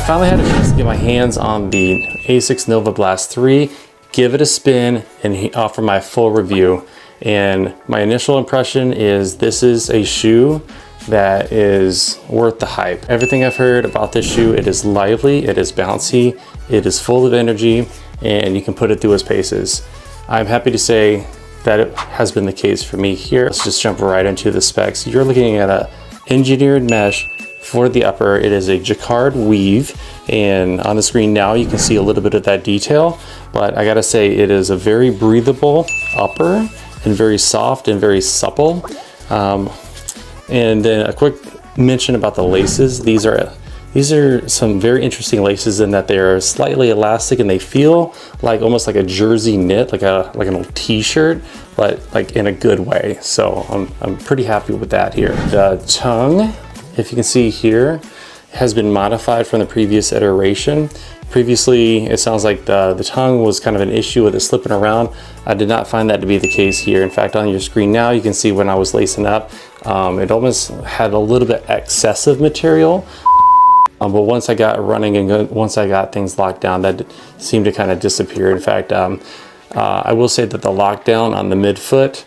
finally had a chance to get my hands on the ASICS Novablast 3, give it a spin, and offer my full review. And my initial impression is this is a shoe that is worth the hype. Everything I've heard about this shoe, it is lively, it is bouncy, it is full of energy, and you can put it through its paces. I'm happy to say that it has been the case for me here. Let's just jump right into the specs. You're looking at a engineered mesh for the upper. It is a jacquard weave, and on the screen now you can see a little bit of that detail, but I gotta say it is a very breathable upper and very soft and very supple. And then a quick mention about the laces. These are some very interesting laces in that they are slightly elastic and they feel like almost like a jersey knit, like an old t-shirt, but like in a good way. So I'm pretty happy with that here. The tongue, if you can see here, has been modified from the previous iteration. Previously, it sounds like the tongue was kind of an issue with it slipping around. I did not find that to be the case here. In fact, on your screen now, you can see when I was lacing up, it almost had a little bit excessive material. But once I got running and once I got things locked down, that seemed to kind of disappear. In fact, I will say that the lockdown on the midfoot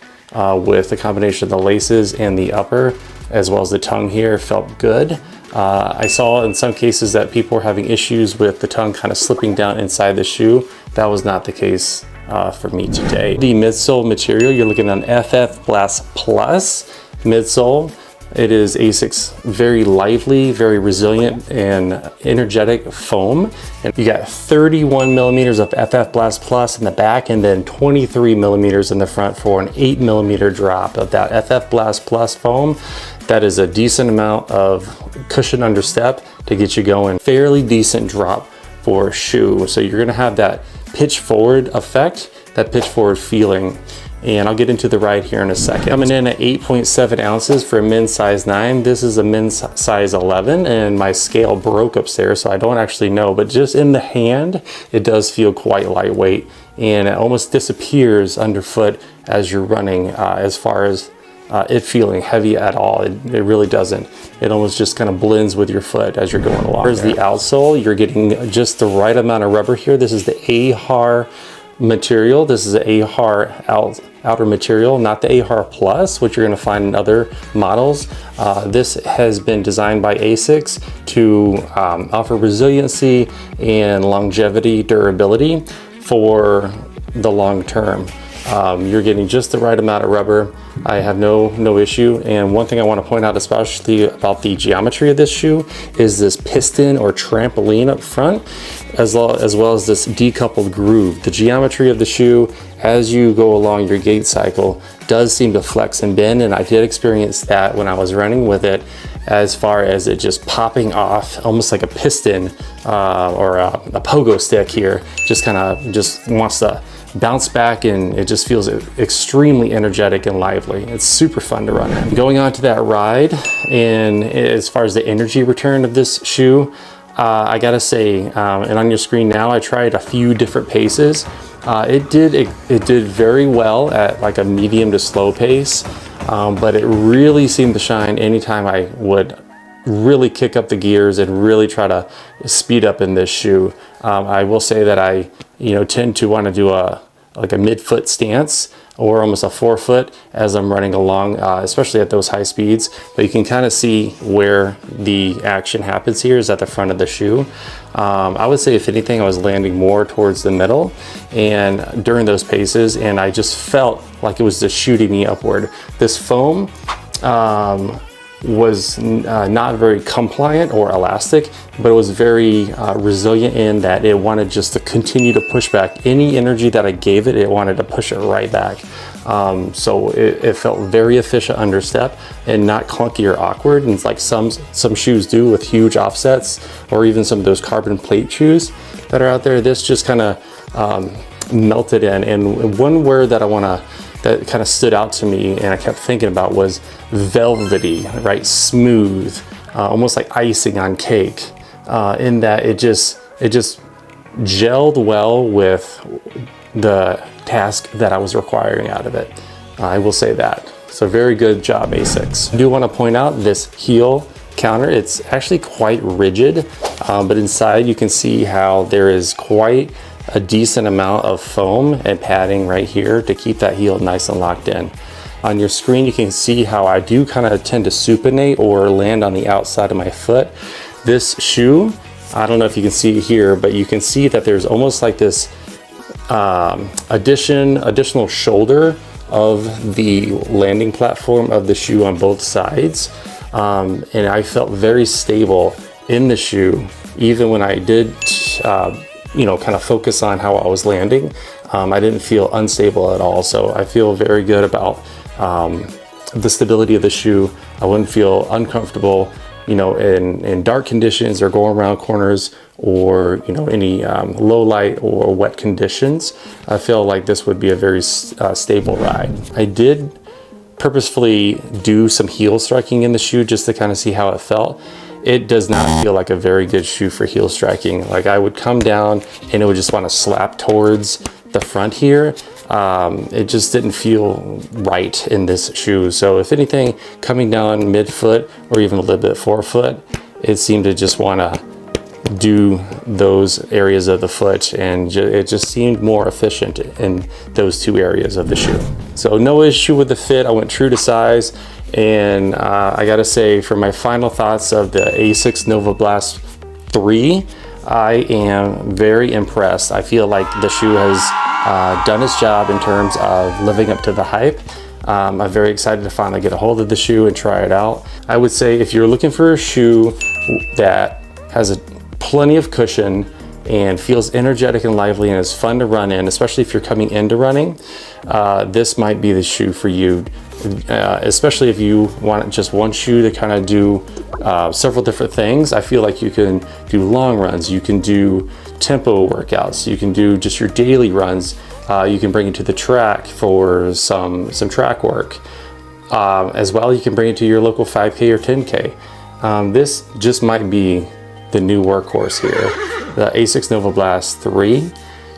with the combination of the laces and the upper, as well as the tongue here, felt good. I saw in some cases that people were having issues with the tongue kind of slipping down inside the shoe. That was not the case for me today. The midsole material, you're looking at an FF Blast Plus midsole. It is ASICS very lively, very resilient and energetic foam. And you got 31 millimeters of FF Blast Plus in the back and then 23 millimeters in the front for an 8 millimeter drop of that FF Blast Plus foam. That is a decent amount of cushion under step to get you going. Fairly decent drop for a shoe. So you're gonna have that pitch forward effect, that pitch forward feeling. And I'll get into the ride here in a second. Coming in at 8.7 ounces for a men's size 9. This is a men's size 11 and my scale broke upstairs, so I don't actually know, but just in the hand, it does feel quite lightweight and it almost disappears underfoot as you're running as far as it feeling heavy at all. It really doesn't. It almost just kind of blends with your foot as you're going along. Here's the outsole. You're getting just the right amount of rubber here. This is the AHAR material. This is an AHAR outer material, not the AHAR Plus, which you're going to find in other models. This has been designed by ASICS to offer resiliency and longevity, durability for the long term. You're getting just the right amount of rubber. I have no issue. And one thing I want to point out especially about the geometry of this shoe is this piston or trampoline up front, as well as this decoupled groove. The geometry of the shoe as you go along your gait cycle does seem to flex and bend, and I did experience that when I was running with it, as far as it just popping off almost like a piston or a pogo stick here, just kind of just wants to bounce back, and it just feels extremely energetic and lively. It's super fun to run in. Going on to that ride, and as far as the energy return of this shoe, I gotta say, and on your screen now, I tried a few different paces. It did very well at like a medium to slow pace, but it really seemed to shine anytime I would really kick up the gears and really try to speed up in this shoe. I will say that I tend to want to do like a midfoot stance or almost a forefoot as I'm running along, especially at those high speeds. But you can kind of see where the action happens here is at the front of the shoe. I would say if anything, I was landing more towards the middle and during those paces, and I just felt like it was just shooting me upward. This foam was not very compliant or elastic, but it was very resilient in that it wanted just to continue to push back. Any energy that I gave it, it wanted to push it right back. So it felt very efficient under step and not clunky or awkward. And it's like some shoes do with huge offsets, or even some of those carbon plate shoes that are out there. This just kind of melted in. And one word that that kind of stood out to me and I kept thinking about was velvety, right? Smooth, almost like icing on cake, in that it just gelled well with the task that I was requiring out of it. I will say that. So very good job, ASICS. I do want to point out this heel counter. It's actually quite rigid. but inside you can see how there is quite a decent amount of foam and padding right here to keep that heel nice and locked in. On your screen you can see how I do kind of tend to supinate or land on the outside of my foot. This shoe, I don't know if you can see it here, but you can see that there's almost like this additional shoulder of the landing platform of the shoe on both sides. And I felt very stable in the shoe, even when I did you know, kind of focus on how I was landing. I didn't feel unstable at all. So I feel very good about the stability of the shoe. I wouldn't feel uncomfortable, you know, in dark conditions or going around corners, or, you know, any low light or wet conditions. I feel like this would be a very stable ride. I did purposefully do some heel striking in the shoe just to kind of see how it felt. It does not feel like a very good shoe for heel striking. Like, I would come down and it would just want to slap towards the front here. It just didn't feel right in this shoe. So if anything, coming down mid-foot or even a little bit forefoot, it seemed to just want to do those areas of the foot, and it just seemed more efficient in those two areas of the shoe. So no issue with the fit. I went true to size, and I gotta say, for my final thoughts of the ASICS Novablast 3, I am very impressed. I feel like the shoe has done its job in terms of living up to the hype. I'm very excited to finally get a hold of the shoe and try it out. I would say if you're looking for a shoe that has plenty of cushion and feels energetic and lively and is fun to run in, especially if you're coming into running, this might be the shoe for you. Especially if you want just one shoe to kind of do several different things. I feel like you can do long runs, you can do tempo workouts, you can do just your daily runs, you can bring it to the track for some track work. As well, you can bring it to your local 5K or 10K. This just might be the new workhorse here, the ASICS Novablast 3.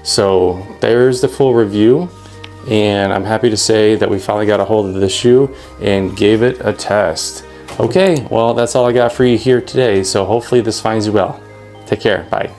So there's the full review, and I'm happy to say that we finally got a hold of the shoe and gave it a test. Okay, well, that's all I got for you here today, so hopefully this finds you well. Take care, bye.